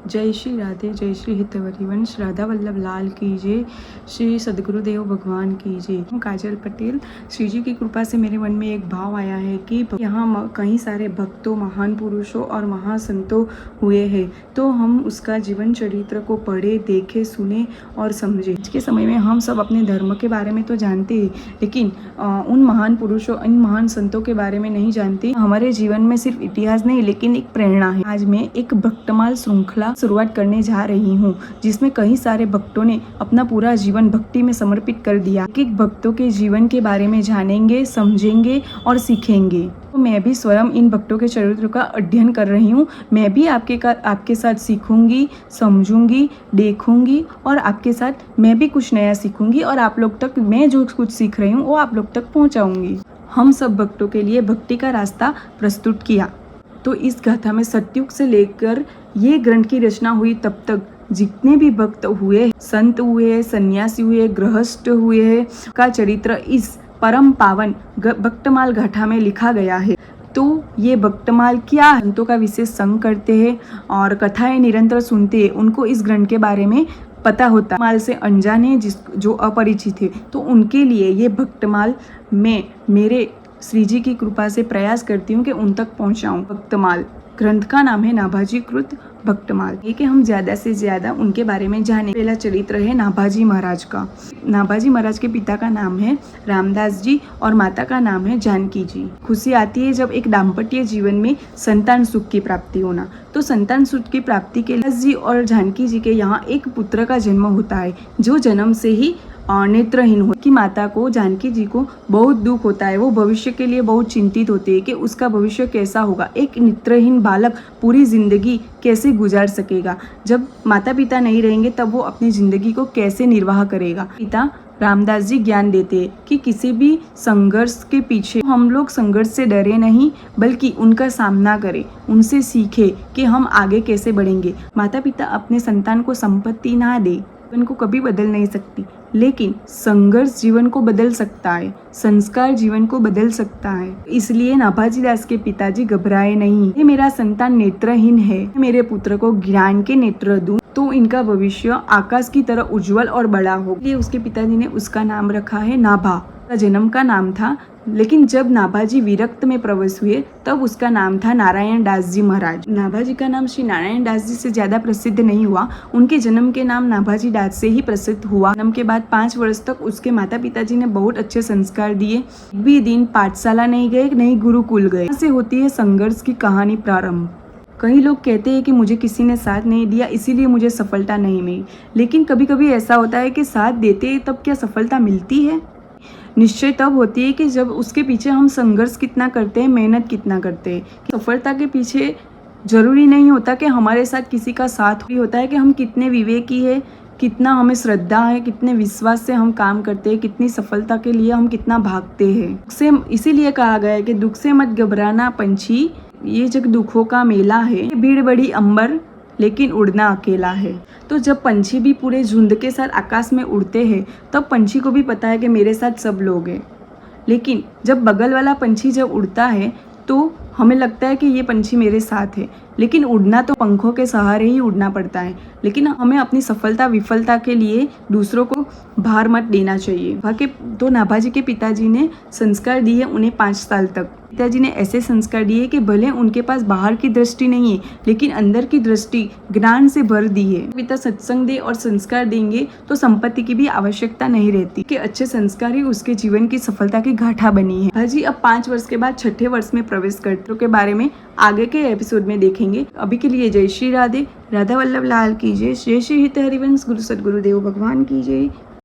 जय श्री राधे, जय श्री हितवरिवंश, राधा वल्लभ लाल की जय, श्री सदगुरुदेव भगवान की जय। हूँ काजल पटेल। श्री जी की कृपा से मेरे मन में एक भाव आया है कि यहाँ कई सारे भक्तों, महान पुरुषों और महासंतों हुए हैं, तो हम उसका जीवन चरित्र को पढ़े, देखे, सुने और समझे। आज के समय में हम सब अपने धर्म के बारे में तो जानते हैं, लेकिन उन महान पुरुषों, इन महान संतों के बारे में नहीं जानते। हमारे जीवन में सिर्फ इतिहास नहीं, लेकिन एक प्रेरणा है। आज मैं एक भक्तमाल श्रृंखला शुरुआत करने जा रही हूँ, जिसमें कई सारे भक्तों ने अपना पूरा जीवन भक्ति में समर्पित कर दिया। एक भक्तों के जीवन के बारे में जानेंगे, समझेंगे और सीखेंगे। तो मैं भी स्वयं इन भक्तों के चरित्र का अध्ययन कर रही हूँ। मैं भी आपके साथ सीखूंगी, समझूंगी, देखूंगी और आपके साथ मैं भी कुछ नया सीखूंगी और आप लोग तक मैं जो कुछ सीख रही हूँ वो आप लोग तक पहुँचाऊंगी। हम सब भक्तों के लिए भक्ति का रास्ता प्रस्तुत किया। तो इस गाथा में सतयुग से लेकर ये ग्रंथ की रचना हुई तब तक जितने भी भक्त हुए, संत हुए, सन्यासी हुए, गृहस्थ हुए का चरित्र इस परम पावन भक्तमाल गाथा में लिखा गया है। तो ये भक्तमाल क्या है, संतों का विशेष संग करते हैं और कथाएं निरंतर सुनते हैं, उनको इस ग्रंथ के बारे में पता होता। माल से अनजाने जो अपरिचित है, तो उनके लिए ये भक्तमाल मैं मेरे श्री जी की कृपा से प्रयास करती हूँ कि उन तक पहुँचाऊँ। भक्तमाल ग्रंथ का नाम है नाभाजी कृत भक्तमाल। ये कि हम ज़्यादा से ज़्यादा उनके बारे में जाने। पहला चरित्र है नाभाजी महाराज का। नाभाजी महाराज के पिता का नाम है रामदास जी और माता का नाम है जानकी जी। खुशी आती है जब एक दाम्पत्य जीवन में संतान सुख की प्राप्ति होना। तो संतान सुख की प्राप्ति के लिए जी और जानकी जी के यहाँ एक पुत्र का जन्म होता है, जो जन्म से ही नेत्रहीन हो कि माता को, जानकी जी को बहुत दुख होता है। वो भविष्य के लिए बहुत चिंतित होते हैं कि उसका भविष्य कैसा होगा। एक नेत्रहीन बालक पूरी जिंदगी कैसे गुजार सकेगा। जब माता पिता नहीं रहेंगे तब वो अपनी जिंदगी को कैसे निर्वाह करेगा। पिता रामदास जी ज्ञान देते हैं कि किसी भी संघर्ष के पीछे हम लोग संघर्ष से डरे नहीं, बल्कि उनका सामना करें, उनसे सीखे कि हम आगे कैसे बढ़ेंगे। माता पिता अपने संतान को संपत्ति ना दे, जीवन को कभी बदल नहीं सकती, लेकिन संघर्ष जीवन को बदल सकता है, संस्कार जीवन को बदल सकता है। इसलिए नाभाजी दास के पिताजी घबराए नहीं। ये मेरा संतान नेत्रहीन है, मेरे पुत्र को ज्ञान के नेत्र दूं तो इनका भविष्य आकाश की तरह उज्जवल और बड़ा हो। इसलिए उसके पिताजी ने उसका नाम रखा है नाभा। जन्म का नाम था, लेकिन जब नाभाजी विरक्त में प्रवेश हुए तब उसका नाम था नारायण दास जी महाराज। नाभाजी का नाम श्री नारायण दास जी से ज्यादा प्रसिद्ध नहीं हुआ, उनके जन्म के नाम नाभाजी दास से ही प्रसिद्ध हुआ। जन्म के बाद 5 वर्ष तक उसके माता पिताजी ने बहुत अच्छे संस्कार दिए। एक भी दिन पाठशाला नहीं गए, नहीं गुरुकुल गए। यहाँ से होती है संघर्ष की कहानी प्रारंभ। कई लोग कहते हैं कि मुझे किसी ने साथ नहीं दिया, इसीलिए मुझे सफलता नहीं मिली। लेकिन कभी कभी ऐसा होता है कि साथ देते हैं तब क्या सफलता मिलती है? निश्चय तब होती है कि जब उसके पीछे हम संघर्ष कितना करते हैं, मेहनत कितना करते हैं। सफलता के पीछे जरूरी नहीं होता कि हमारे साथ किसी का साथ भी होता है कि हम कितने विवेकी है, कितना हमें श्रद्धा है, कितने विश्वास से हम काम करते हैं, कितनी सफलता के लिए हम कितना भागते हैं। इसीलिए कहा गया है कि दुख से मत घबराना पंछी, ये जग दुखों का मेला है। भीड़ बड़ी अंबर, लेकिन उड़ना अकेला है। तो जब पंछी भी पूरे झुंड के साथ आकाश में उड़ते हैं तब पंछी को भी पता है कि मेरे साथ सब लोग हैं। लेकिन जब बगल वाला पंछी जब उड़ता है तो हमें लगता है कि ये पंछी मेरे साथ है, लेकिन उड़ना तो पंखों के सहारे ही उड़ना पड़ता है। लेकिन हमें अपनी सफलता विफलता के लिए दूसरों को भार मत देना चाहिए। तो नाभाजी के पिताजी ने संस्कार दिए उन्हें 5 साल तक। पिताजी ने ऐसे संस्कार दिए कि भले उनके पास बाहर की दृष्टि नहीं है, लेकिन अंदर की दृष्टि ज्ञान से भर दी है। पिता सत्संग दे और संस्कार देंगे तो संपत्ति की भी आवश्यकता नहीं रहती, कि अच्छे संस्कार ही उसके जीवन की सफलता की गाथा बनी है। हाजी अब 5 वर्ष के बाद 6ठे वर्ष में प्रवेश करते के बारे में आगे के एपिसोड में देखेंगे। अभी के लिए जय श्री राधे, राधा वल्लभ लाल की जय, श्री श्री हित हरिवंश, गुरु सदगुरुदेव भगवान की जय।